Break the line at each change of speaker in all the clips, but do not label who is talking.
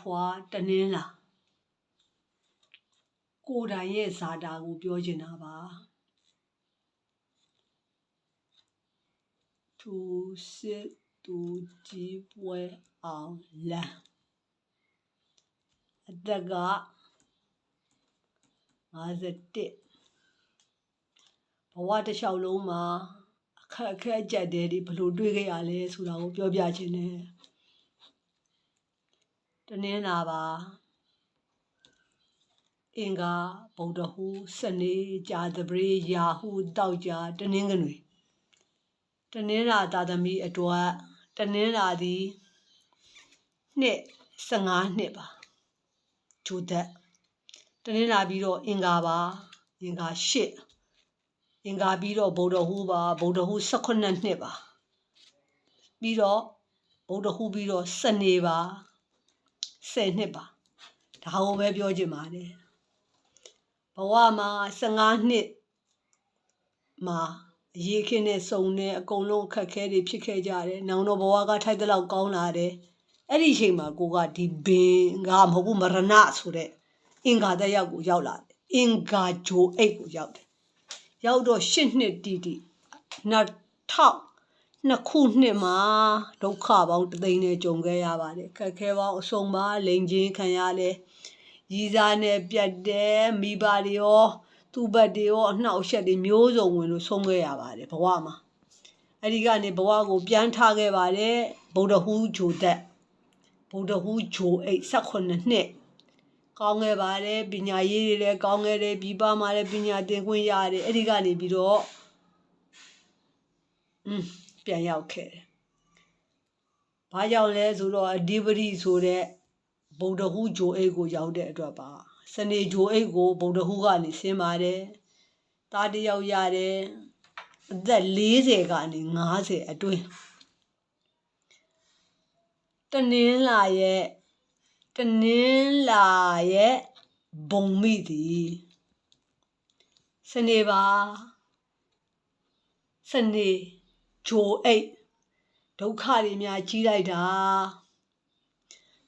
ဖွာတနင်းလာကိုယ်တိုင်ရဲ့ဇာတာကိုပြောချင်တာပါသူစစ်သူကြီးပွဲအောင်လမ်းအသက်က51ဘဝတစ်လျှောက်လုံးမှာအခက်အကြက်တဲ့ဒီဘလို့တွေးခဲ့ရလဲဆိုတာကိုပြောပြခြင်းနဲ့တနင်္လာပါအင်္ဂါဗုဒ္ဓဟူးစနေကြာသပတေးရာဟုတောက်ကြာတနင်္ဂနွေတနင်္လာသာသမီအတွက်တနင်္လာသည်နှစ်15နှစ်ပါဂျိုသက်တနင်္လာပြီးတော့အင်္ဂါပါအင်္ဂါ8အင်္ဂါပြီးတော့ဗုဒ္ဓဟူးပါဗုဒ္ဓဟူး18နှစ်ပါပြီးတော့ဗုဒ္ဓဟူးပြီးတော့စနေပါ10နှစ်ပါဒါကိုပဲပြောချင်ပါတယ်ဘဝမှာ15နှစ်မှာအရေးခင်းနဲ့စုံနဲ့အကုန်လုံးအခက်ခဲတွေဖြစ်ခဲ့ကြတယ်။နောင်တော့ဘဝကထိုက်တဲ့လောက်ကောင်းလာတယ်။အဲ့ဒီအချိန်မှာကိုကဒီဘင်ကမဟုတ်ဘူးမရဏဆိုတဲ့အင်္ဂါသက်ရောက်ကိုရောက်လာတယ်။အင်္ဂါဂျိုအိတ်ကိုရောက်တယ်။ရောက်တော့8နှစ်တီတီ2002ခုနှစ်မှာဒုက္ခပေါင်းတသိန်းနဲ့ကြုံခဲ့ရပါတယ်။ခက်ခဲပေါင်းအစုံပါလိန်ချင်းခံရလဲရည်စားနဲ့ပြတ်တယ်မိဘတွေရောသူ့ဘက်တွေရောအနှောက်အယှက်တွေမျိုးစုံဝင်လို့ဆုံးခဲ့ရပါတယ်ဘဝမှာအဲ့ဒီကနေဘဝကိုပြန်ထားခဲ့ပါတယ်ဗုဒ္ဓဟူးဂျိုသက်ဗုဒ္ဓဟူးဂျိုအိတ်18နှစ်ကောင်းခဲ့ပါတယ်ပညာရေးတွေလည်းကောင်းခဲ့တယ်ပြည်ပမှာလည်းပညာသင်ခွင့်ရတယ်အဲ့ဒီကနေပြီးတော့ပြန်ရောက်ခဲ့တယ်ဘာကြောင့်လဲဆိုတော့အဓိပတိဆိုတဲ့ဗုဒ္ဓဟူးဂျိုအိတ်ကိုရောက်တဲ့အတွက်ပါစနေဂျိုအိတ်ကိုဗုဒ္ဓဟူးကနေဆင်းပါတယ်သားတယောက်ရတယ်အသက်40ကနေ50အတွင်းတနင်္လာရဲ့ဘုံမိသည်စနေပါစနေဂျိုအိတ်ဒုက္ခတွေများကြီးလိုက်တာ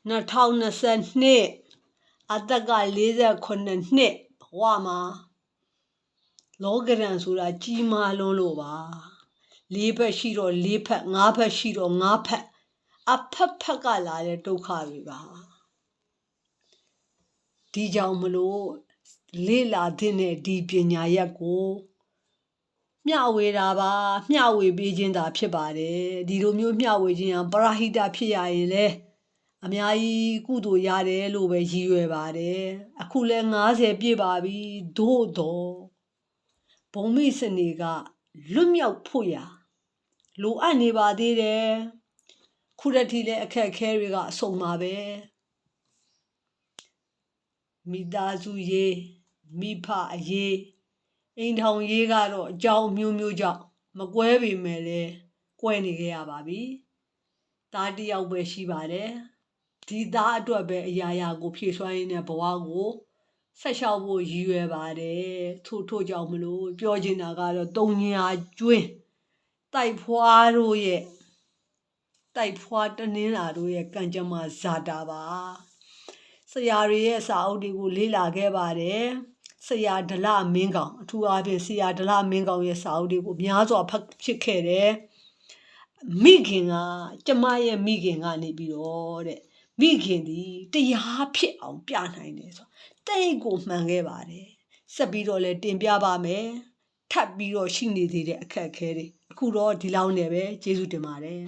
2022အသက်က48နှစ်ဘဝမှာလောကရန်ဆိုတာကြီးမားလွန်းလို့ပါ4ဘက်ရှိတော့4ဘက်5ဘက်ရှိတော့5ဘက်အဖက်ဖက်ကလာတဲ့ဒုက္ခတွေပါဒီကြောင့်မလို့လေ့လာတဲ့ဒီပညာရက်ကိုမျှဝေတာပါမျှဝေပေးခြင်းသာဖြစ်ပါတယ်ဒီလိုမျိုးမျှဝေခြင်းဟာပရဟိတဖြစ်ရရင်လေအများကြီးကုသိုလ်ရတယ်လို့ပဲရည်ရွယ်ပါတယ်အခုလဲ50ပြည့်ပါပြီသို့တော့ဘုံမိစနေကလွတ်မြောက်ဖို့ရာလိုအပ်နေပါသေးတယ်ခုတည်းထိလဲအခက်အခဲတွေကအဆုံးပါပဲမိသားစုရေးမိဖအရေးအိမ်ထောင်ရေးကတော့အကြောင်းမျိုးမျိုးကြောင့်မကွဲပေမဲ့လဲကွဲနေကြရပါပြီသားတယောက်ပဲရှိပါတယ်ဒီသားအတွက်ပဲအရာရာကိုဖြည့်ဆွမ်းရင်းတဲ့ဘဝကိုဆက်လျှောက်ဖို့ရည်ရွယ်ပါတယ်ထို့ကြောင့်မလို့ပြောချင်တာကတော့တုံညာကျွင်းတိုက်ဖွာတနင်္လာတို့ရဲ့ကံကြမ္မာဇာတာပါဆရာတွေရဲ့စာအုပ်တွေကိုလေ့လာခဲ့ပါတယ်ဆရာဒလမင်းကောင်အထူးအားဖြင့်ဆရာဒလမင်းကောင်ရဲ့စာအုပ်တွေကိုများစွာဖတ်ဖြစ်ခဲ့တယ်မိခင်ကကျမရဲ့မိခင်ကနေပြီးတော့တဲ့မိခင်ဒီတရားဖြစ်အောင်ပြနိုင်တယ်ဆိုတိတ်ကိုမှန်ခဲ့ပါတယ်ဆက်ပြီးတော့လဲတင်ပြပါမယ်ထပ်ပြီးတော့ရှိနေသေးတဲ့အခက်အခဲတွေအခုတော့ဒီလောက်နဲ့ပဲကျေးဇူးတင်ပါတယ်